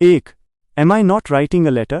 1. Am I not writing a letter؟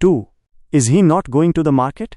2. Is he not going to the market؟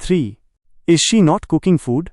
3. Is she not cooking food؟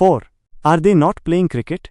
4. Are they not playing cricket؟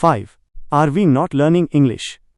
5. Are we not learning English؟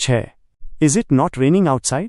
6. Is it not raining outside؟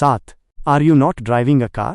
7. Are you not driving a car؟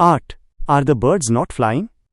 8. Are the birds not flying؟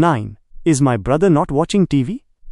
9. Is my brother not watching TV؟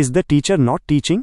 Is the teacher not teaching؟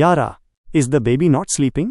11. Is the baby not sleeping؟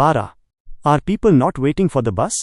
12. Are people not waiting for the bus؟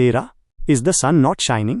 13. Is the sun not shining؟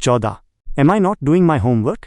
14. Am I not doing my homework؟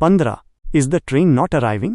15. Is the train not arriving؟